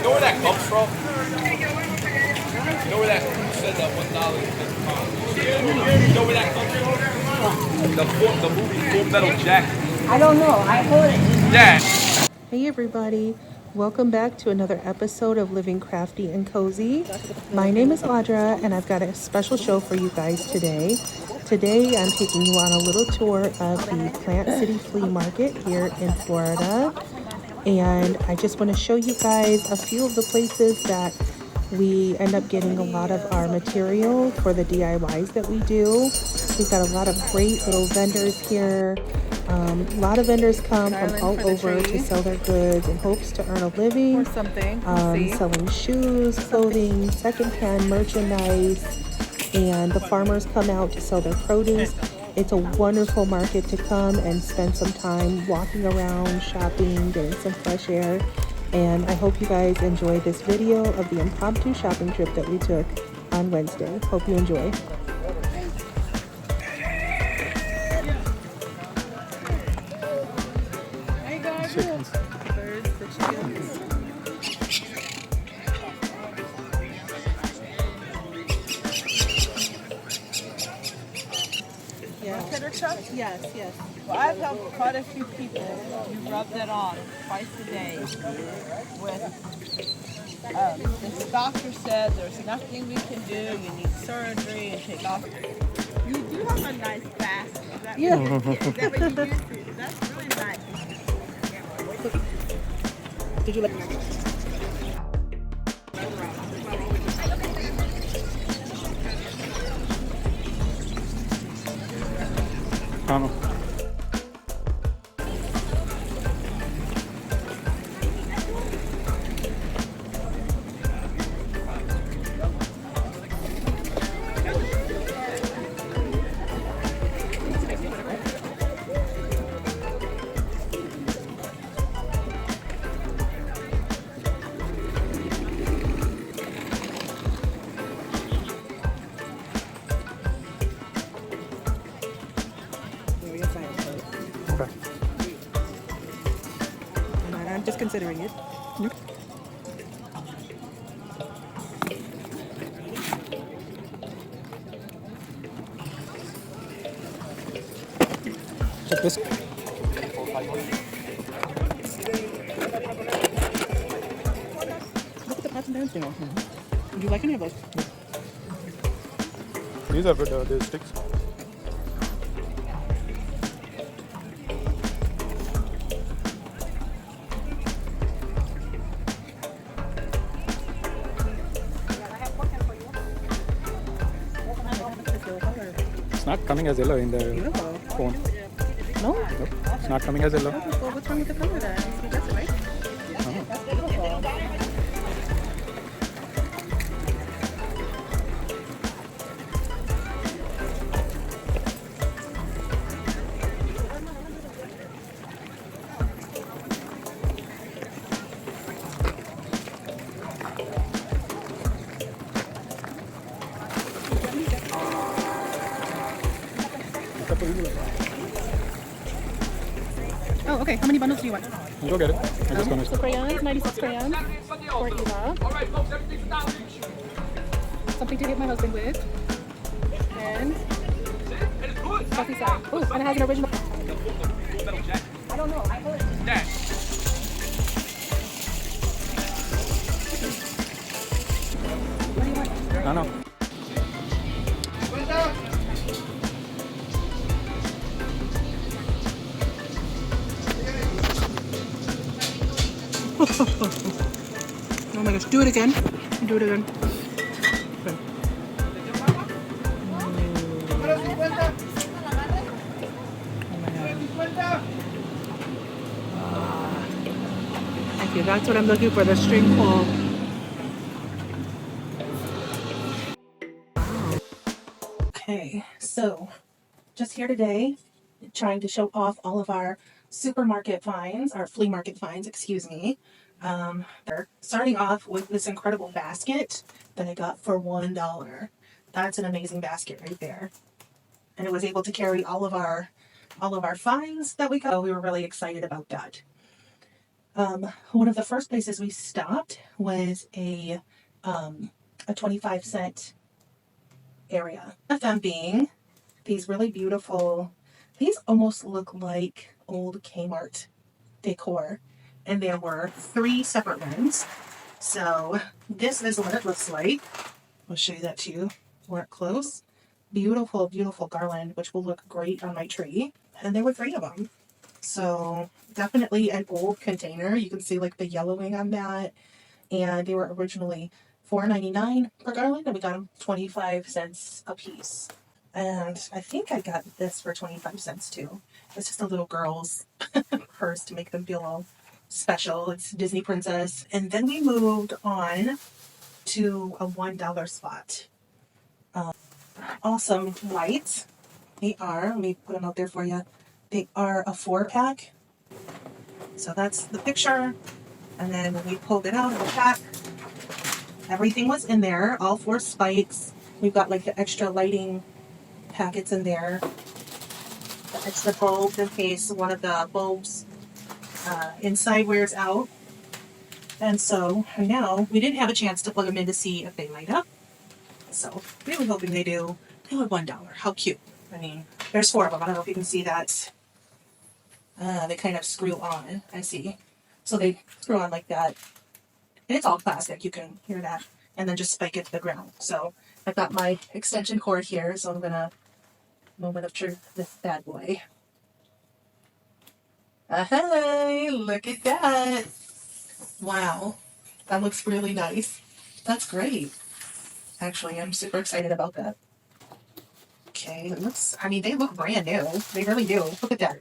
know where that comes from? You know where that you said that $1 is You know where that comes from? The movie Full Metal Jacket. I don't know. I heard it. Yeah. Hey everybody, welcome back to another episode of Living Crafty and Cozy. My name is Audra and I've got a special show for you guys today. Today I'm taking you on a little tour of the Plant City Flea Market here in Florida. And I just want to show you guys a few of the places that we end up getting a lot of our material for the DIYs that we do. We've got a lot of great little vendors here. A lot of vendors come from all over to sell their goods in hopes to earn a living. Selling shoes, clothing, secondhand merchandise, and the farmers come out to sell their produce. It's a wonderful market to come and spend some time walking around, shopping, getting some fresh air. And I hope you guys enjoy this video of the impromptu shopping trip that we took on Wednesday. Hope you enjoy. Chickens. There's the chickens. Cheddar chuck? Yes, yes. Well, I've helped quite a few people. You rub that on twice a day with, the doctor said there's nothing we can do. You need surgery and take off. You do have a nice fast. Is that Yeah. Is that what you use? That's really nice. Did you like I don't know. Okay. I'm just considering it. Check this. Look at the pots and pans there. Would you like any of those? These are good. These sticks. It's not coming as yellow in the Beautiful. phone. No? Nope. It's not coming as yellow. Well, what's wrong with the color then? You guessed it, right? Oh. That's beautiful. Oh, okay. How many bundles do you want? You go get it. I'm just gonna. So crayons, 96 crayons for Eva. Something to hit my husband with. And coffee side. Oh, and it has an original. I don't know. I heard it. No, no. Oh my gosh, do it again. Do it again. Okay. Thank you. That's what I'm looking for, the string pull. Okay, so just here today, trying to show off all of our supermarket finds, our flea market finds, excuse me. They're starting off with this incredible basket that I got for $1. That's an amazing basket right there. And it was able to carry all of our finds that we got. So we were really excited about that. One of the first places we stopped was a 25-cent area. One of them being these really beautiful, these almost look like old Kmart decor. And there were 3 separate ones. So this is what it looks like. I'll show you that to you more up close. Beautiful, beautiful garland, which will look great on my tree. And there were 3 of them. So definitely an old container. You can see like the yellowing on that. And they were originally $4.99 per garland, and we got them 25 cents a piece. And I think I got this for 25 cents too. It's just a little girl's purse to make them feel all special. It's Disney Princess. And then we moved on to a $1 spot. Awesome lights. They are, let me put them out there for you. They are a 4-pack. So that's the picture. And then when we pulled it out of the pack, everything was in there, all 4 spikes. We've got like the extra lighting packets in there. The extra bulbs in case one of the bulbs inside wears out. And so now we didn't have a chance to plug them in to see if they light up. So we were hoping they do. They were $1. How cute. I mean, there's 4 of them. I don't know if you can see that. They kind of screw on, I see. So they screw on like that. And it's all plastic, you can hear that. And then just spike it to the ground. So I've got my extension cord here, so I'm gonna, moment of truth, this bad boy. Hey, look at that. Wow, that looks really nice. That's great. Actually, I'm super excited about that. Okay, it looks, I mean, they look brand new. They really do. Look at that.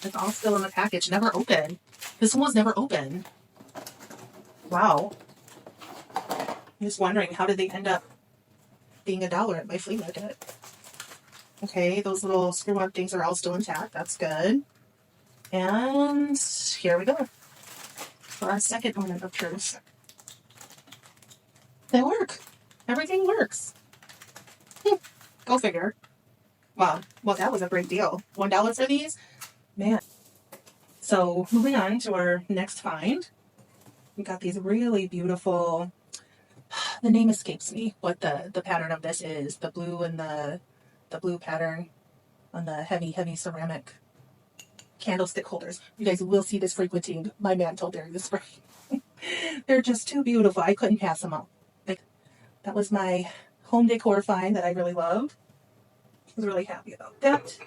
It's all still in the package, never opened. This one was never opened. Wow. I'm just wondering, how did they end up being $1 at my flea market? Okay, those little screw-on things are all still intact. That's good. And here we go. For our second moment of truth. They work. Everything works. Go figure. Wow. Well, that was a great deal. $1 for these? Man. So, moving on to our next find. We got these really beautiful, the name escapes me, what the pattern of this is. The blue and the blue pattern on the heavy ceramic candlestick holders. You guys will see this frequenting my mantle during the spring. They're just too beautiful. I couldn't pass them up. Like, that was my home decor find that I really loved. I was really happy about that.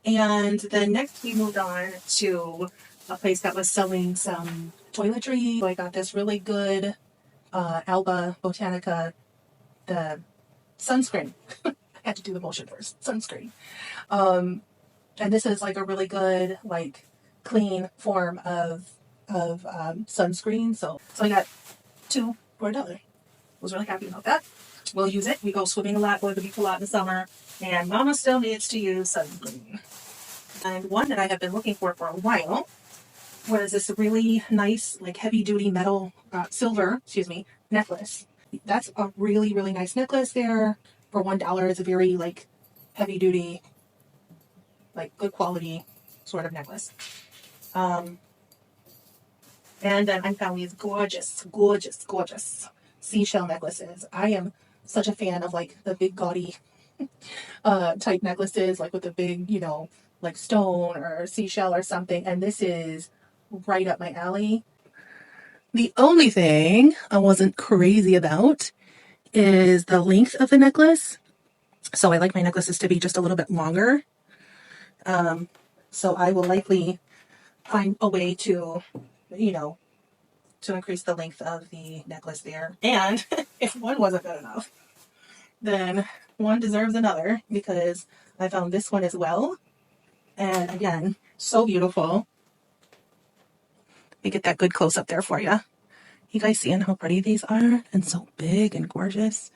And then next we moved on to a place that was selling some toiletry. So I got this really good Alba Botanica, the sunscreen. I had to do the motion first. Sunscreen. And this is like a really good, like, clean form of sunscreen. So I got 2 for $1. Was really happy about that. We'll use it. We go swimming a lot, go to the beach a lot in the summer, and Mama still needs to use sunscreen. And one that I have been looking for a while was this really nice, like, heavy-duty metal, silver necklace. That's a really, really nice necklace there. For $1, it's a very, like, heavy-duty, like, good quality sort of necklace. And then I found these gorgeous, gorgeous, gorgeous seashell necklaces. I am such a fan of, like, the big gaudy type necklaces, like with the big, you know, like stone or seashell or something. And this is right up my alley. The only thing I wasn't crazy about is the length of the necklace. So I like my necklaces to be just a little bit longer. So I will likely find a way to, you know, to increase the length of the necklace there. And if one wasn't good enough, then one deserves another, because I found this one as well. And again, so beautiful. Let me get that good close up there for you. You guys seeing how pretty these are? And so big and gorgeous.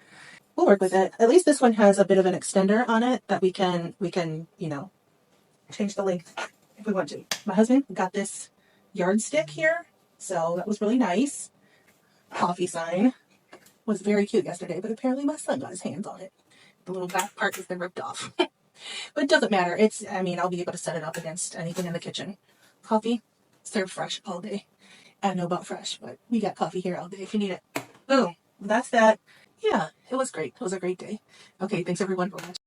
We'll work with it. At least this one has a bit of an extender on it that we can, you know, change the length if we want to. My husband got this yardstick here, so that was really nice. Coffee sign was very cute yesterday, but apparently my son got his hands on it. The little back part has been ripped off. But it doesn't matter. I mean, I'll be able to set it up against anything in the kitchen. Coffee, served fresh all day. I don't know about fresh, but we got coffee here all day if you need it. Boom. That's that. Yeah, it was great. It was a great day. Okay, thanks everyone for watching.